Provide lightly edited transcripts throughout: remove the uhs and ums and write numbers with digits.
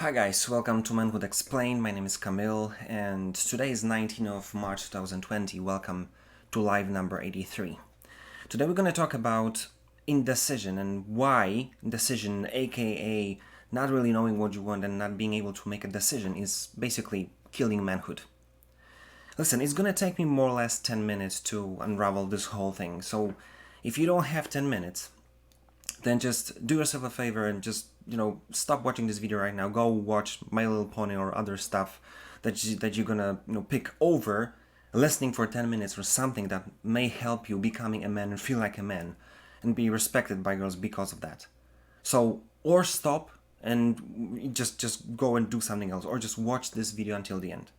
Hi guys, welcome to Manhood Explained. My name is Camille and today is 19th of March 2020. Welcome to live number 83. Today we're going to talk about indecision and why indecision, aka not really knowing what you want and not being able to make a decision, is basically killing manhood. Listen, it's going to take me more or less 10 minutes to unravel this whole thing. So if you don't have 10 minutes, then just do yourself a favor and just stop watching this video right now. Go watch My Little Pony or other stuff that you're gonna pick over listening for 10 minutes or something that may help you becoming a man and feel like a man and be respected by girls because of that. So or stop and just go and do something else, or just watch this video until the end.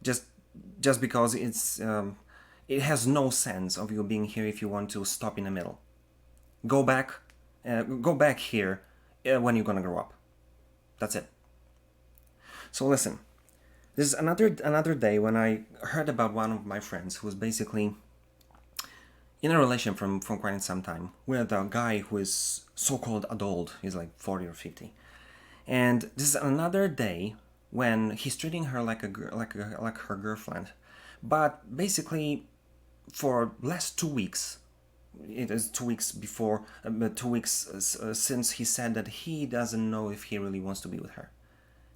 Just because it has no sense of you being here if you want to stop in the middle. Go back here when you're gonna grow up. That's it. So listen, this is another day when I heard about one of my friends who was basically in a relation from quite some time with a guy who is so-called adult. He's like 40 or 50, and this is another day when he's treating her like her girlfriend, but basically for last 2 weeks. It is 2 weeks before, 2 weeks since he said that he doesn't know if he really wants to be with her.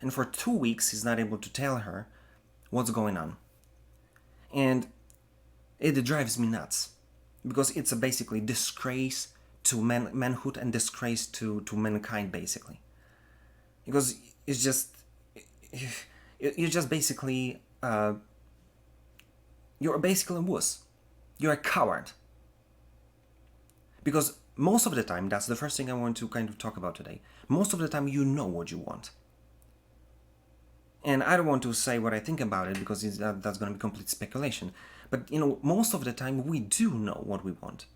And for 2 weeks, he's not able to tell her what's going on. And it drives me nuts because it's a basically disgrace to manhood and disgrace to mankind, basically. Because it's just, you're just basically, you're basically a wuss. You're a coward. Because most of the time, that's the first thing I want to kind of talk about today. Most of the time, you know what you want. And I don't want to say what I think about it because that's going to be complete speculation. But, most of the time, we do know what we want.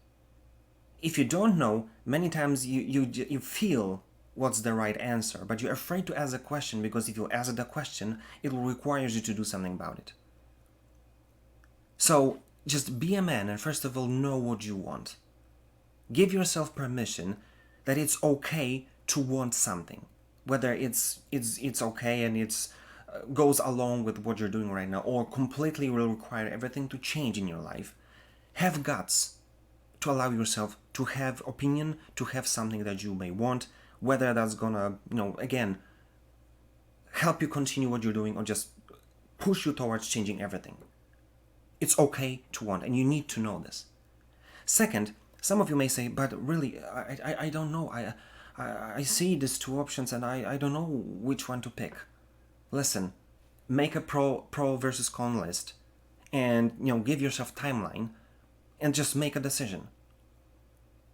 If you don't know, many times you feel what's the right answer, but you're afraid to ask a question because if you ask the question, it will require you to do something about it. So, just be a man and first of all, know what you want. Give yourself permission that it's okay to want something, whether it's okay and it's goes along with what you're doing right now, or completely will require everything to change in your life. Have guts to allow yourself to have opinion, to have something that you may want, whether that's gonna again help you continue what you're doing or just push you towards changing everything. It's okay to want, and you need to know this. Second, some of you may say, but really, I don't know. I see these two options and I don't know which one to pick. Listen, make a pro versus con list and give yourself timeline and just make a decision.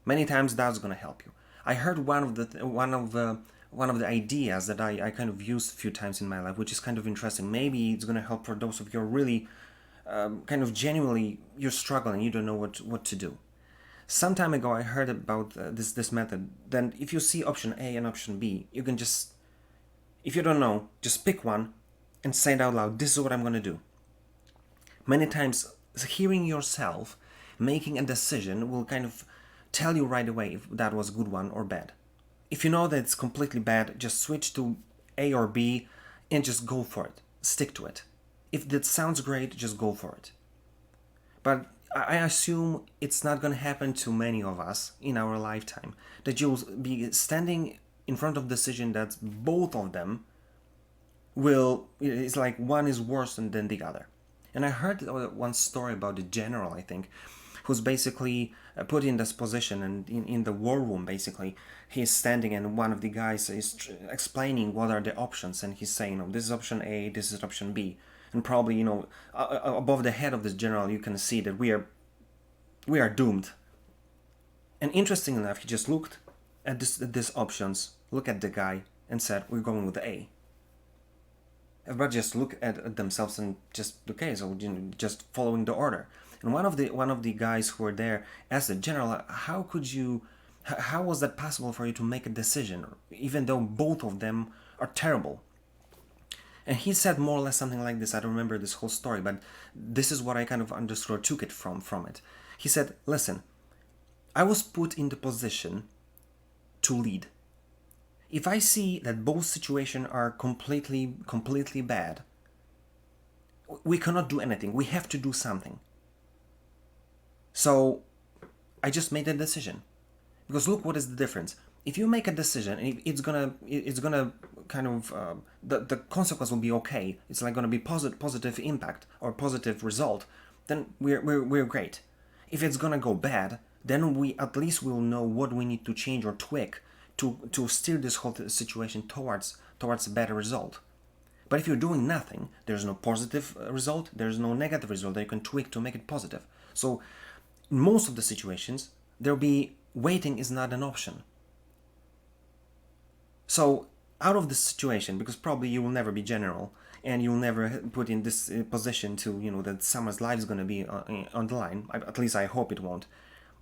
Many times that's gonna help you. I heard one of the ideas that I kind of used a few times in my life, which is kind of interesting. Maybe it's gonna help for those of you who are really kind of genuinely you're struggling, you don't know what to do. Some time ago I heard about this method. Then if you see option A and option B, you can just, if you don't know, just pick one and say it out loud. This is what I'm going to do. Many times hearing yourself making a decision will kind of tell you right away if that was a good one or bad. If you know that it's completely bad, just switch to A or B and just go for it. Stick to it. If that sounds great, just go for it. But I assume it's not going to happen to many of us in our lifetime, that you'll be standing in front of a decision that both of them it's like one is worse than the other. And I heard one story about a general, I think, who's basically put in this position, and in the war room, basically, he's standing and one of the guys is explaining what are the options, and he's saying, this is option A, this is option B. And probably, above the head of this general, you can see that we are doomed. And interesting enough, he just looked at these options, looked at the guy, and said, we're going with A. Everybody just look at themselves and just, okay, so just following the order. And one of the guys who were there asked the general, how was that possible for you to make a decision, even though both of them are terrible? And he said more or less something like this. I don't remember this whole story, but this is what I kind of understood or took it from it. He said, listen, I was put in the position to lead. If I see that both situations are completely bad, we cannot do anything. We have to do something. So I just made a decision. Because look, what is the difference? If you make a decision, and it's gonna kind of the consequence will be okay. It's like gonna be positive impact or positive result. Then we're great. If it's gonna go bad, then we at least will know what we need to change or tweak to steer this whole situation towards a better result. But if you're doing nothing, there's no positive result, there's no negative result that you can tweak to make it positive. So in most of the situations, there'll be waiting is not an option. So out of this situation, because probably you will never be general and you'll never put in this position to, that someone's life is going to be on the line. At least I hope it won't.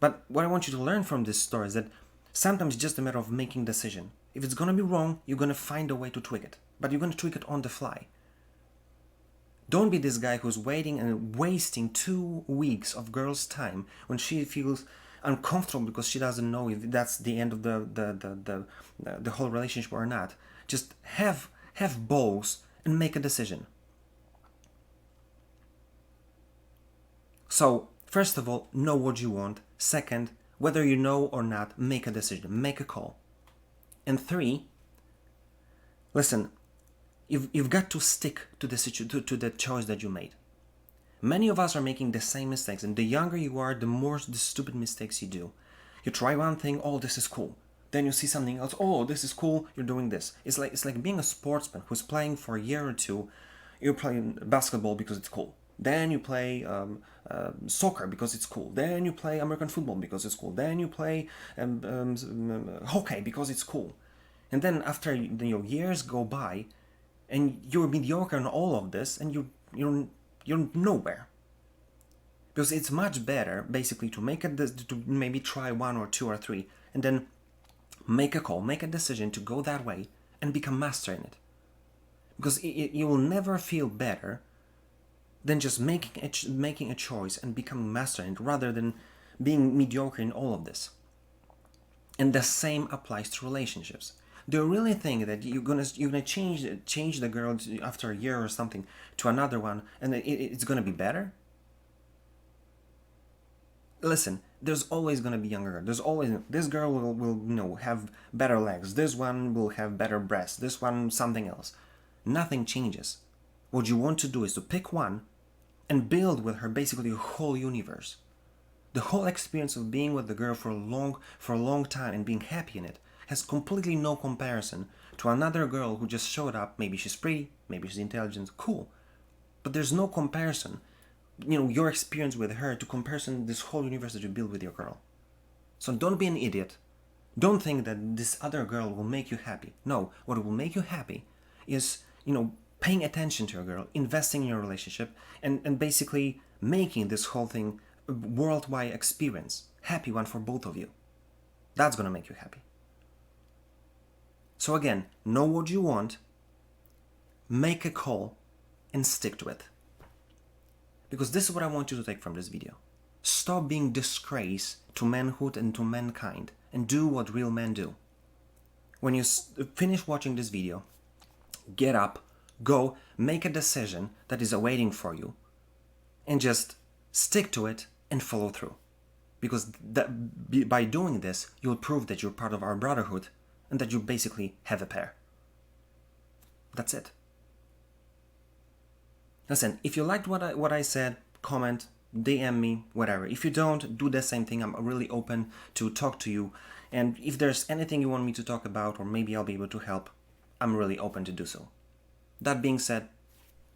But what I want you to learn from this story is that sometimes it's just a matter of making decision. If it's going to be wrong, you're going to find a way to tweak it. But you're going to tweak it on the fly. Don't be this guy who's waiting and wasting 2 weeks of girl's time when she feels uncomfortable because she doesn't know if that's the end of the whole relationship or not. Just have balls and make a decision. So, first of all, know what you want. Second, whether you know or not, make a decision, make a call. And 3, listen, you've got to stick to the choice that you made. Many of us are making the same mistakes, and the younger you are, the more the stupid mistakes you do. You try one thing, oh, this is cool. Then you see something else, oh, this is cool, you're doing this. It's like being a sportsman who's playing for a year or two. You're playing basketball because it's cool. Then you play soccer because it's cool. Then you play American football because it's cool. Then you play hockey because it's cool. And then after years go by, and you're mediocre in all of this, and you're nowhere. Because it's much better, basically, to maybe try 1 or 2 or 3, and then make a call, make a decision to go that way, and become master in it. Because you will never feel better than just making a choice and becoming master in it, rather than being mediocre in all of this. And the same applies to relationships. Do you really think that you're gonna change the girl after a year or something to another one, and it's gonna be better? Listen, there's always gonna be younger. There's always this girl will have better legs. This one will have better breasts. This one something else. Nothing changes. What you want to do is to pick one and build with her basically a whole universe. The whole experience of being with the girl for a long time and being happy in it has completely no comparison to another girl who just showed up. Maybe she's pretty, maybe she's intelligent, cool. But there's no comparison, your experience with her to comparison this whole universe that you build with your girl. So don't be an idiot. Don't think that this other girl will make you happy. No, what will make you happy is, paying attention to your girl, investing in your relationship, and basically making this whole thing a worldwide experience. Happy one for both of you. That's gonna make you happy. So again, know what you want, make a call, and stick to it. Because this is what I want you to take from this video. Stop being disgrace to manhood and to mankind, and do what real men do. When you finish watching this video, get up, go, make a decision that is awaiting for you, and just stick to it and follow through. Because by doing this, you'll prove that you're part of our brotherhood, and that you basically have a pair. That's it. Listen, if you liked what I said, comment, DM me, whatever. If you don't, do the same thing. I'm really open to talk to you. And if there's anything you want me to talk about, or maybe I'll be able to help, I'm really open to do so. That being said,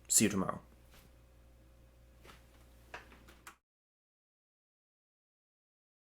see you tomorrow.